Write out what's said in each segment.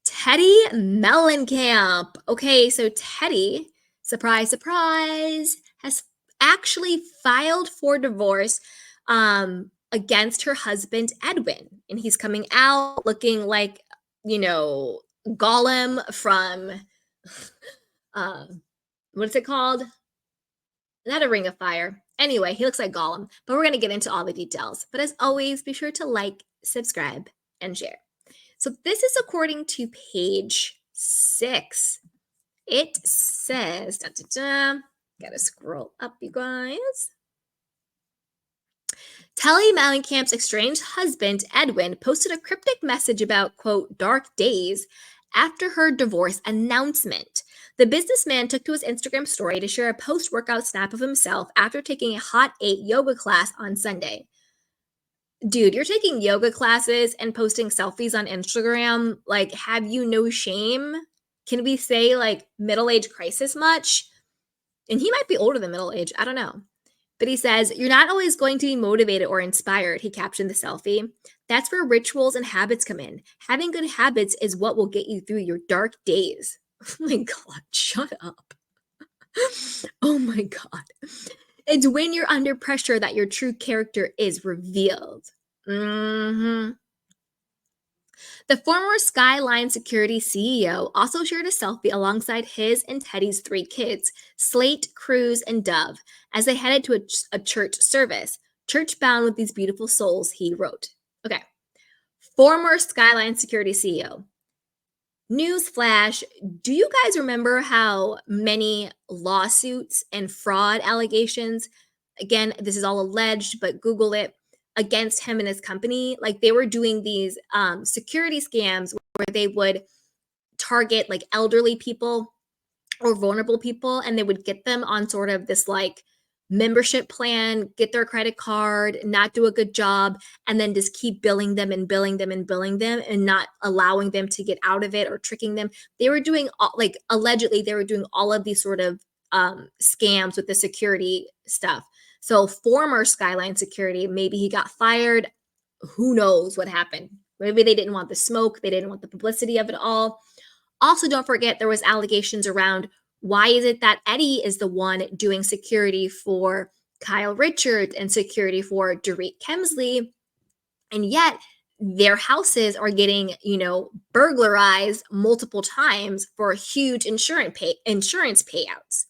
Teddi Mellencamp. Okay, so Teddi, surprise, surprise, has actually filed for divorce against her husband, Edwin. And he's coming out looking like, Gollum from, uh, what's it called? Not a Ring of Fire. Anyway, he looks like Gollum, but we're going to get into all the details. But as always, be sure to like, subscribe, and share. So this is according to page 6. It says, gotta scroll up, you guys. Teddi Mellencamp's estranged husband, Edwin, posted a cryptic message about, quote, dark days after her divorce announcement. The businessman took to his Instagram story to share a post-workout snap of himself after taking a Hot 8 yoga class on Sunday. Dude, you're taking yoga classes and posting selfies on Instagram. Like, have you no shame? Can we say, like, middle-age crisis much? And he might be older than middle age. I don't know. But he says, you're not always going to be motivated or inspired, he captioned the selfie. That's where rituals and habits come in. Having good habits is what will get you through your dark days. Oh my God, shut up. Oh my God. It's when you're under pressure that your true character is revealed. The former Skyline Security CEO also shared a selfie alongside his and Teddy's 3 kids, Slate, Cruz, and Dove, as they headed to a church service. Church bound with these beautiful souls, he wrote. Okay. Former Skyline Security CEO. Newsflash, do you guys remember how many lawsuits and fraud allegations, again, this is all alleged, but Google it, against him and his company? Like, they were doing these security scams where they would target like elderly people or vulnerable people, and they would get them on sort of this like membership plan, get their credit card, not do a good job, and then just keep billing them and billing them and billing them and not allowing them to get out of it or tricking them. They were doing like, allegedly they were doing all of these sort of scams with the security stuff. So former Skyline Security, maybe he got fired. Who knows what happened? Maybe they didn't want the smoke. They didn't want the publicity of it all. Also, don't forget there was allegations around why is it that Eddie is the one doing security for Kyle Richards and security for Dorit Kemsley, and yet their houses are getting, burglarized multiple times for huge insurance payouts.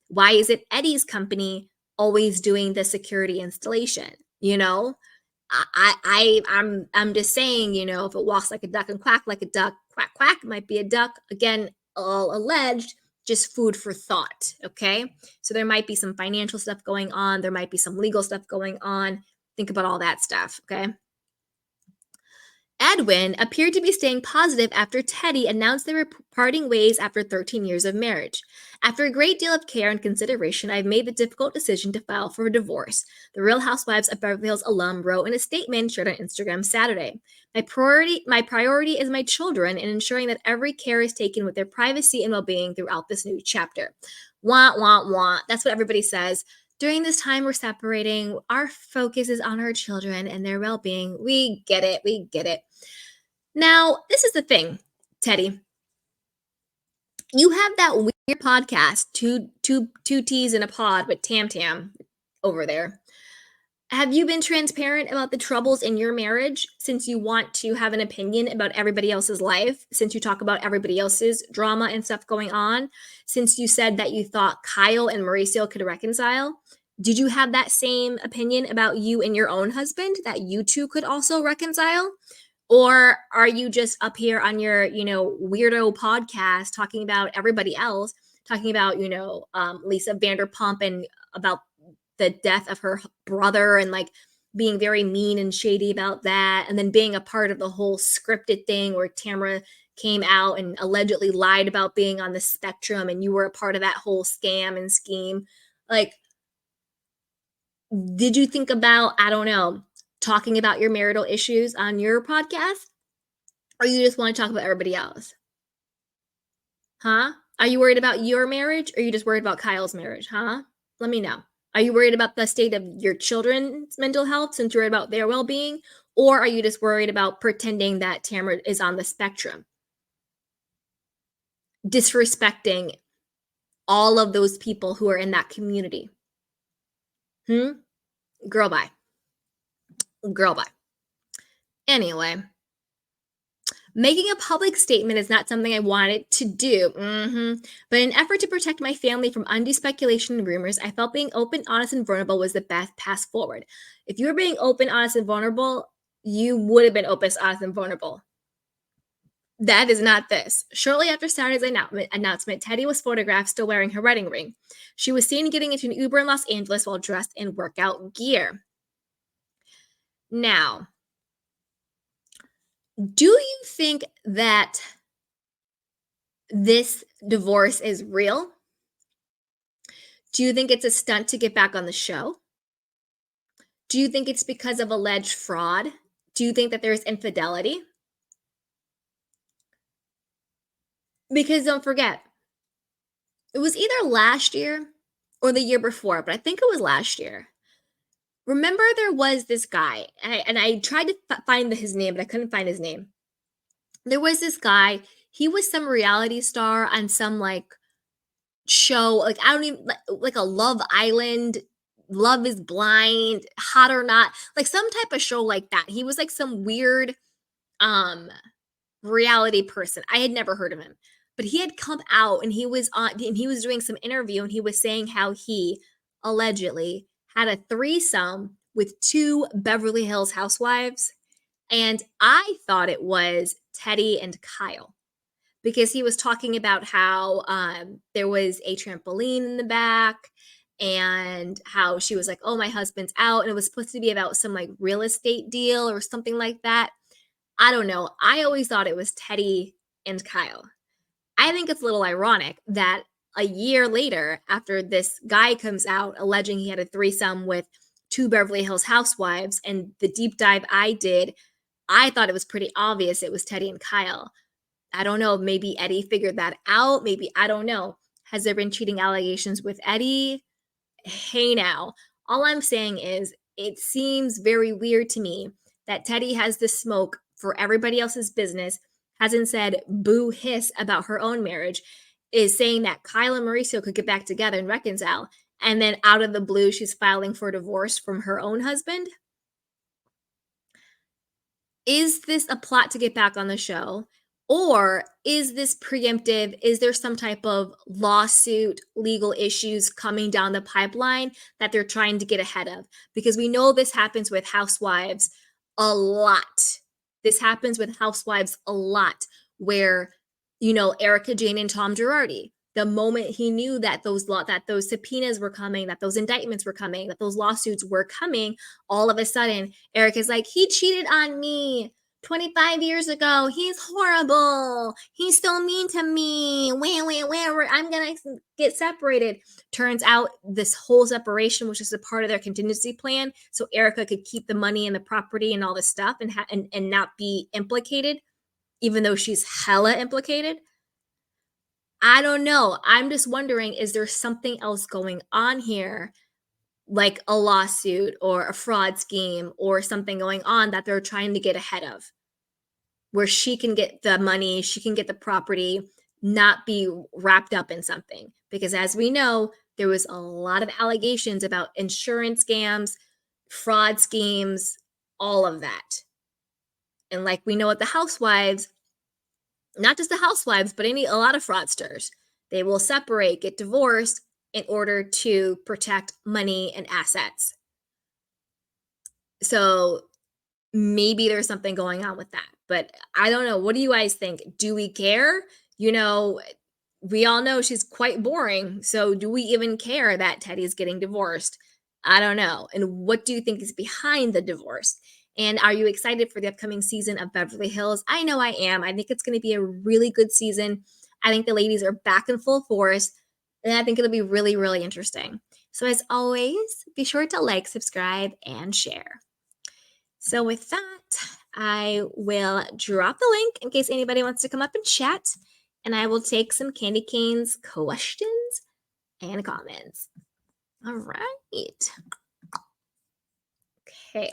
Why is it Eddie's company always doing the security installation? I'm just saying, if it walks like a duck and quack like a duck, quack quack, it might be a duck. Again, all alleged, just food for thought. Okay, so there might be some financial stuff going on. There might be some legal stuff going on. Think about all that stuff. Okay. Edwin appeared to be staying positive after Teddi announced they were parting ways after 13 years of marriage. After a great deal of care and consideration, I've made the difficult decision to file for a divorce, the Real Housewives of Beverly Hills alum wrote in a statement shared on Instagram Saturday. My priority is my children and ensuring that every care is taken with their privacy and well-being throughout this new chapter. Wah, wah, wah. That's what everybody says. During this time we're separating, our focus is on our children and their well-being. We get it. We get it. Now, this is the thing, Teddi. You have that weird podcast, two T's in a pod with Tam Tam over there. Have you been transparent about the troubles in your marriage since you want to have an opinion about everybody else's life, since you talk about everybody else's drama and stuff going on, since you said that you thought Kyle and Mauricio could reconcile? Did you have that same opinion about you and your own husband, that you two could also reconcile? Or are you just up here on your, weirdo podcast talking about everybody else, talking about, Lisa Vanderpump and about the death of her brother and like being very mean and shady about that, and then being a part of the whole scripted thing where Tamara came out and allegedly lied about being on the spectrum and you were a part of that whole scam and scheme? Like, did you think about, I don't know, talking about your marital issues on your podcast? Or you just want to talk about everybody else? Huh? Are you worried about your marriage, or are you just worried about Kyle's marriage? Huh? Let me know. Are you worried about the state of your children's mental health since you're worried about their well-being? Or are you just worried about pretending that Tamara is on the spectrum, disrespecting all of those people who are in that community? Girl, bye. Girl, bye. Anyway, making a public statement is not something I wanted to do. But in an effort to protect my family from undue speculation and rumors, I felt being open, honest, and vulnerable was the best path forward. If you were being open, honest, and vulnerable, you would have been open, honest, and vulnerable. That is not this. Shortly after Saturday's announcement, Teddi was photographed still wearing her wedding ring. She was seen getting into an Uber in Los Angeles while dressed in workout gear. Now, do you think that this divorce is real? Do you think it's a stunt to get back on the show? Do you think it's because of alleged fraud? Do you think that there's infidelity? Because don't forget, it was either last year or the year before, but I think it was last year. Remember, there was this guy, and I tried to find his name, but I couldn't find his name. There was this guy. He was some reality star on some like show, like I don't even like a Love Island, Love is Blind, Hot or Not, like some type of show like that. He was like some weird um reality person. I had never heard of him. But he had come out and he was doing some interview and he was saying how he allegedly had a threesome with two Beverly Hills housewives. And I thought it was Teddi and Kyle because he was talking about how there was a trampoline in the back and how she was like, oh, my husband's out. And it was supposed to be about some like real estate deal or something like that. I don't know. I always thought it was Teddi and Kyle. I think it's a little ironic that a year later, after this guy comes out alleging he had a threesome with two Beverly Hills housewives, and the deep dive I did, I thought it was pretty obvious it was Teddi and Kyle. I don't know. Maybe Eddie figured that out. Maybe, I don't know. Has there been cheating allegations with Eddie? Hey, now. All I'm saying is it seems very weird to me that Teddi has the smoke for everybody else's business, hasn't said boo hiss about her own marriage, is saying that Kyle and Mauricio could get back together and reconcile. And then out of the blue, she's filing for divorce from her own husband. Is this a plot to get back on the show? Or is this preemptive? Is there some type of lawsuit, legal issues coming down the pipeline that they're trying to get ahead of? Because we know this happens with housewives a lot. This happens with housewives a lot where, Erica Jane and Tom Girardi, the moment he knew that those subpoenas were coming, that those indictments were coming, that those lawsuits were coming, all of a sudden, Erica's like, he cheated on me 25 years ago. He's horrible. He's so mean to me. I'm going to get separated. Turns out this whole separation was just a part of their contingency plan. So Erica could keep the money and the property and all this stuff and not be implicated, even though she's hella implicated. I don't know. I'm just wondering, is there something else going on here? Like a lawsuit or a fraud scheme or something going on that they're trying to get ahead of, where she can get the money, she can get the property, not be wrapped up in something. Because as we know, there was a lot of allegations about insurance scams, fraud schemes, all of that. And like we know with the housewives, not just the housewives, but a lot of fraudsters, they will separate, get divorced in order to protect money and assets. So maybe there's something going on with that, but I don't know. What do you guys think? Do we care? We all know she's quite boring. So do we even care that Teddi's getting divorced? I don't know. And what do you think is behind the divorce? And are you excited for the upcoming season of Beverly Hills? I know I am. I think it's going to be a really good season. I think the ladies are back in full force. And I think it'll be really, really interesting. So as always, be sure to like, subscribe, and share. So with that, I will drop the link in case anybody wants to come up and chat. And I will take some Candy Canes questions and comments. All right. Okay.